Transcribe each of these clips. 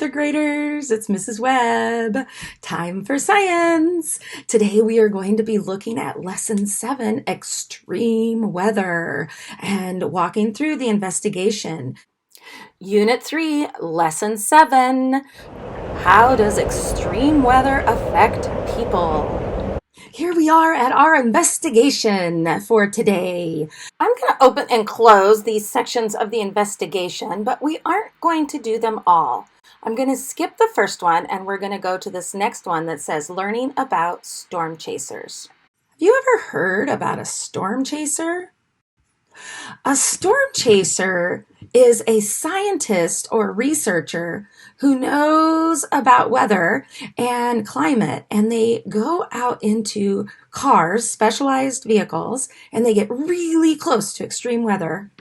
third graders, it's Mrs. Webb. Time for science. Today we are going to be looking at lesson 7, extreme weather, and walking through the investigation. Unit 3, lesson 7, how does extreme weather affect people? Here we are at our investigation for today. I'm going to open and close these sections of the investigation, but we aren't going to do them all. I'm going to skip the first one and we're going to go to this next one that says learning about storm chasers. Have you ever heard about a storm chaser? A storm chaser is a scientist or researcher who knows about weather and climate, and they go out into cars, specialized vehicles, and they get really close to extreme weather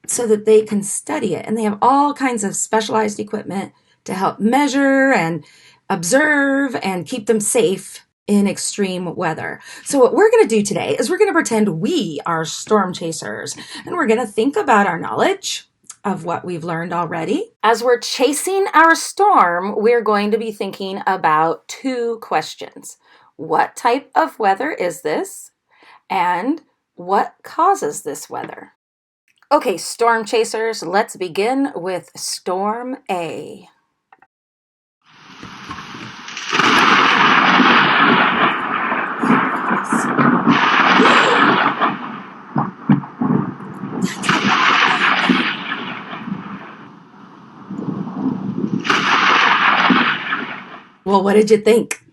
so that they can study it. And they have all kinds of specialized equipment to help measure and observe and keep them safe in extreme weather. So what we're going to do today is we're going to pretend we are storm chasers, and we're going to think about our knowledge of what we've learned already. As we're chasing our storm, we're going to be thinking about 2 questions. What type of weather is this? And what causes this weather? Okay, storm chasers, let's begin with Storm A. Well, what did you think?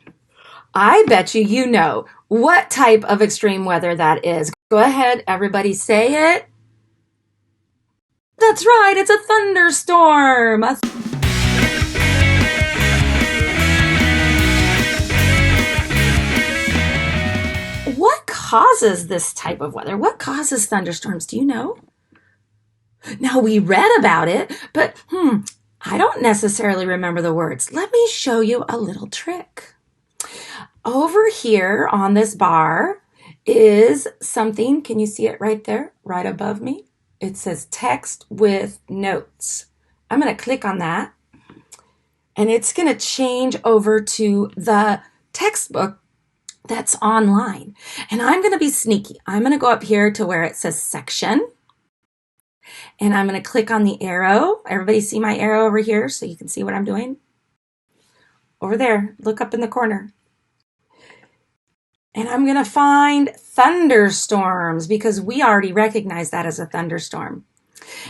I bet you know what type of extreme weather that is. Go ahead, everybody say it. That's right, it's a thunderstorm. What causes this type of weather? What causes thunderstorms? Do you know? Now, we read about it, but I don't necessarily remember the words. Let me show you a little trick. Over here on this bar is something. Can you see it right there, right above me? It says text with notes. I'm going to click on that, and it's going to change over to the textbook that's online. And I'm going to be sneaky. I'm going to go up here to where it says section. And I'm going to click on the arrow. Everybody see my arrow over here so you can see what I'm doing? Over there, look up in the corner. And I'm going to find thunderstorms because we already recognize that as a thunderstorm.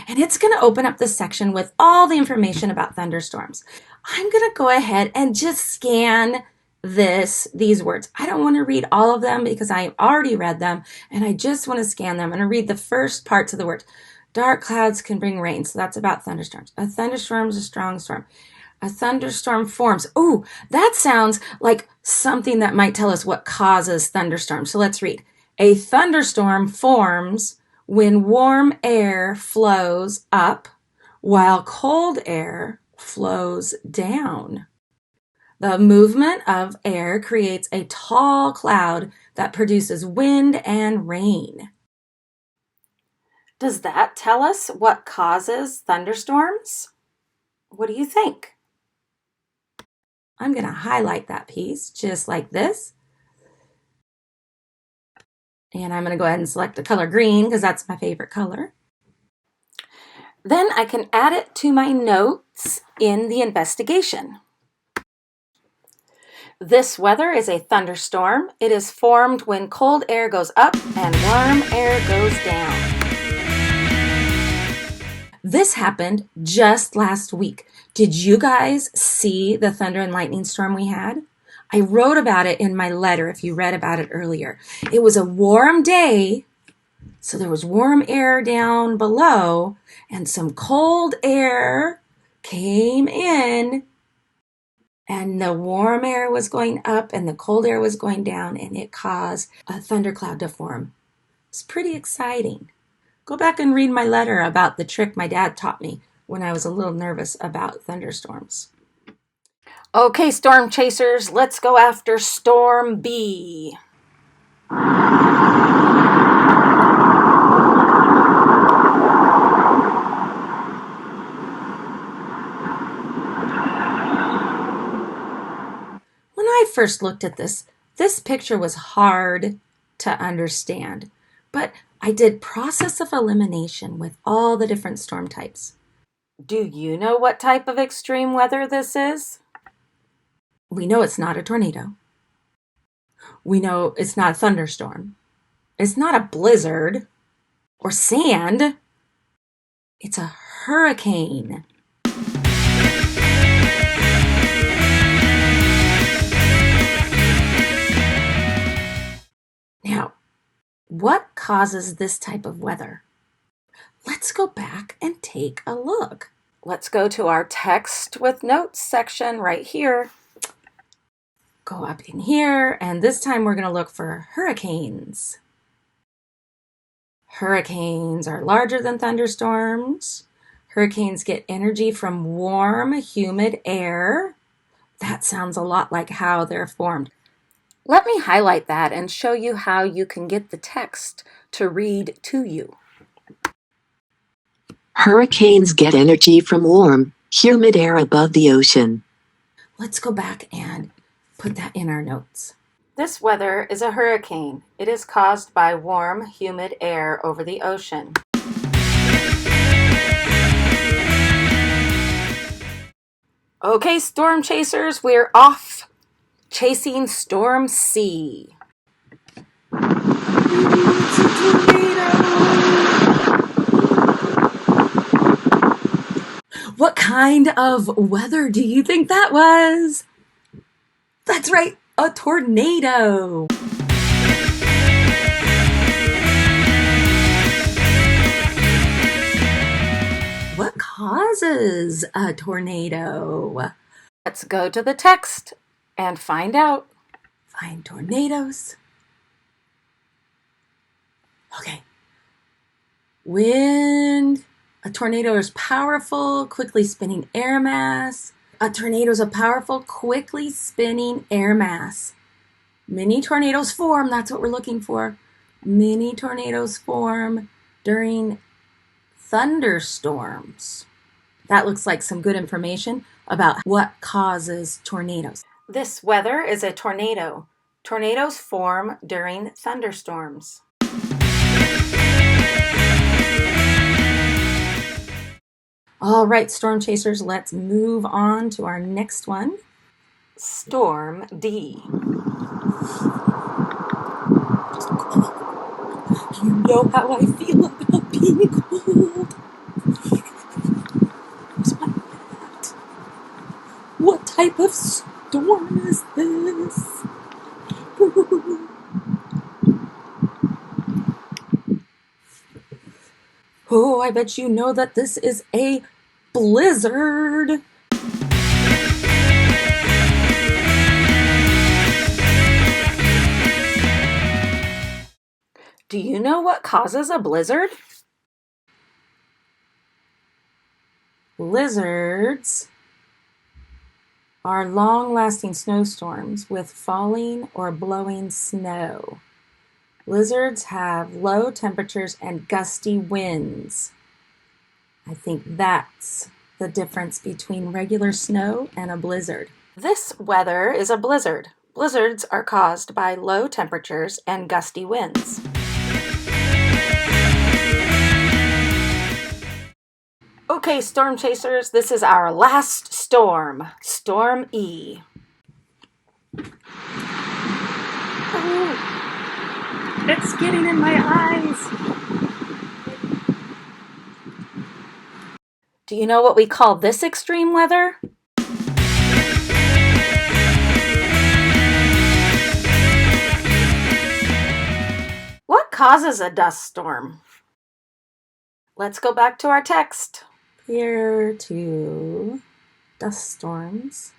And it's going to open up the section with all the information about thunderstorms. I'm going to go ahead and just scan these words. I don't want to read all of them because I already read them, and I just want to scan them. I'm going to read the first parts of the word. Dark clouds can bring rain, so that's about thunderstorms. A thunderstorm is a strong storm. A thunderstorm forms. Ooh, that sounds like something that might tell us what causes thunderstorms. So let's read. A thunderstorm forms when warm air flows up while cold air flows down. The movement of air creates a tall cloud that produces wind and rain. Does that tell us what causes thunderstorms? What do you think? I'm going to highlight that piece just like this. And I'm going to go ahead and select the color green because that's my favorite color. Then I can add it to my notes in the investigation. This weather is a thunderstorm. It is formed when cold air goes up and warm air goes down. This happened just last week. Did you guys see the thunder and lightning storm we had? I wrote about it in my letter if you read about it earlier. It was a warm day, so there was warm air down below, and some cold air came in, and the warm air was going up and the cold air was going down, and it caused a thundercloud to form. It's pretty exciting. Go back and read my letter about the trick my dad taught me when I was a little nervous about thunderstorms. Okay, storm chasers, let's go after Storm B. first looked at this picture was hard to understand, but I did process of elimination with all the different storm types. Do you know what type of extreme weather this is? We know it's not a tornado. We know it's not a thunderstorm. It's not a blizzard or sand. It's a hurricane. Now, what causes this type of weather? Let's go back and take a look. Let's go to our text with notes section right here. Go up in here, and this time we're going to look for hurricanes. Hurricanes are larger than thunderstorms. Hurricanes get energy from warm, humid air. That sounds a lot like how they're formed. Let me highlight that and show you how you can get the text to read to you. Hurricanes get energy from warm, humid air above the ocean. Let's go back and put that in our notes. This weather is a hurricane. It is caused by warm, humid air over the ocean. Okay, storm chasers, we're off chasing Storm C. It's a tornado! What kind of weather do you think that was? That's right, a tornado. What causes a tornado? Let's go to the text and find out. Find tornadoes. Okay. Wind. A tornado is powerful, quickly spinning air mass. A tornado is a powerful, quickly spinning air mass. Many tornadoes form. That's what we're looking for. Many tornadoes form during thunderstorms. That looks like some good information about what causes tornadoes. This weather is a tornado. Tornadoes form during thunderstorms. All right, storm chasers, let's move on to our next one. Storm D. You know how I feel about being cold. Where's my hat? What type of storm is this? Oh, I bet you know that this is a blizzard. Do you know what causes a blizzard? Blizzards are long-lasting snowstorms with falling or blowing snow. Blizzards have low temperatures and gusty winds. I think that's the difference between regular snow and a blizzard. This weather is a blizzard. Blizzards are caused by low temperatures and gusty winds. Okay, storm chasers, this is our last storm, Storm E. Oh, it's getting in my eyes. Do you know what we call this extreme weather? What causes a dust storm? Let's go back to our text. Here to dust storms.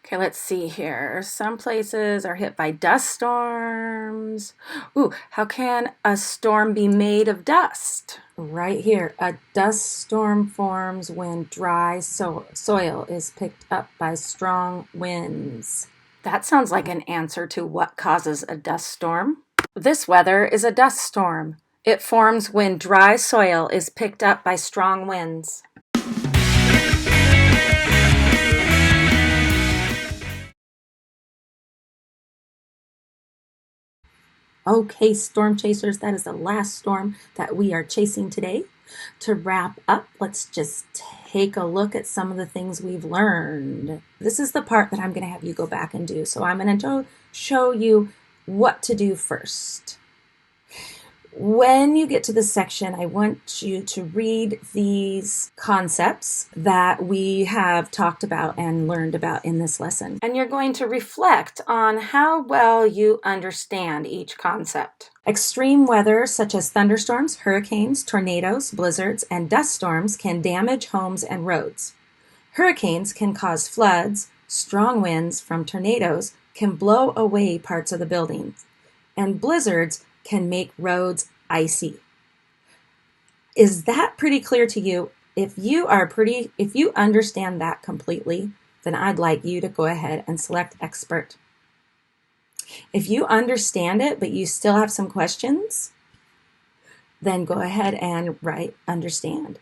Okay, let's see here. Some places are hit by dust storms. Ooh, how can a storm be made of dust? Right here, a dust storm forms when dry soil is picked up by strong winds. That sounds like an answer to what causes a dust storm. This weather is a dust storm. It forms when dry soil is picked up by strong winds. Okay, storm chasers, that is the last storm that we are chasing today. To wrap up, let's just take a look at some of the things we've learned. This is the part that I'm going to have you go back and do. So I'm going to show you what to do first. When you get to this section, I want you to read these concepts that we have talked about and learned about in this lesson. And you're going to reflect on how well you understand each concept. Extreme weather such as thunderstorms, hurricanes, tornadoes, blizzards, and dust storms can damage homes and roads. Hurricanes can cause floods. Strong winds from tornadoes can blow away parts of the buildings. And blizzards can make roads icy. Is that pretty clear to you? If you understand that completely, then I'd like you to go ahead and select expert. If you understand it, but you still have some questions, then go ahead and write understand.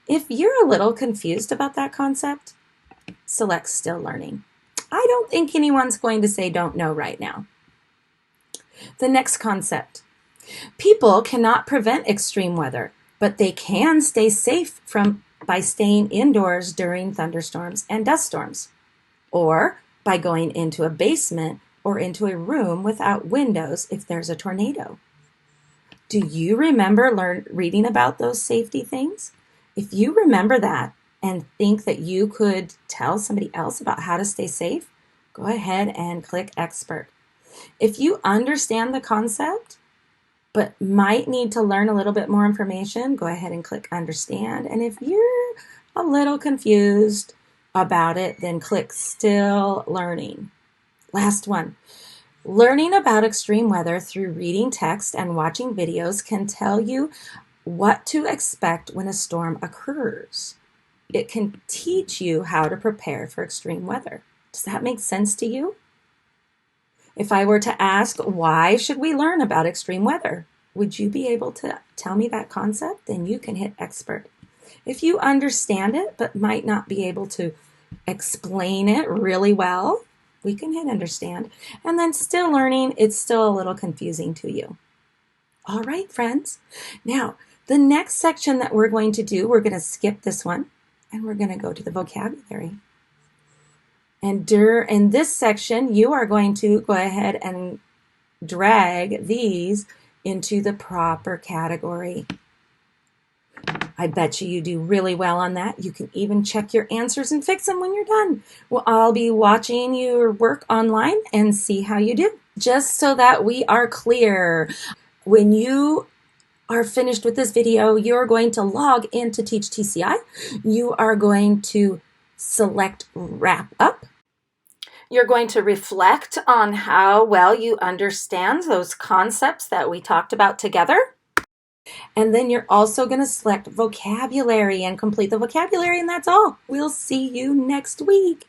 If you're a little confused about that concept, select still learning. I don't think anyone's going to say don't know right now. The next concept. People cannot prevent extreme weather, but they can stay safe by staying indoors during thunderstorms and dust storms, or by going into a basement or into a room without windows if there's a tornado. Do you remember reading about those safety things? If you remember that and think that you could tell somebody else about how to stay safe, go ahead and click expert. If you understand the concept, but might need to learn a little bit more information, go ahead and click understand. And if you're a little confused about it, then click still learning. Last one. Learning about extreme weather through reading text and watching videos can tell you what to expect when a storm occurs. It can teach you how to prepare for extreme weather. Does that make sense to you? If I were to ask, why should we learn about extreme weather? Would you be able to tell me that concept? Then you can hit expert. If you understand it, but might not be able to explain it really well, we can hit understand. And then still learning, it's still a little confusing to you. All right, friends. Now, the next section that we're going to do, we're going to skip this one, and we're going to go to the vocabulary. And in this section, you are going to go ahead and drag these into the proper category. I bet you do really well on that. You can even check your answers and fix them when you're done. Well, I'll be watching your work online and see how you do. Just so that we are clear, when you are finished with this video, you're going to log into Teach TCI. You are going to select wrap up. You're going to reflect on how well you understand those concepts that we talked about together. And then you're also going to select vocabulary and complete the vocabulary, and that's all. We'll see you next week.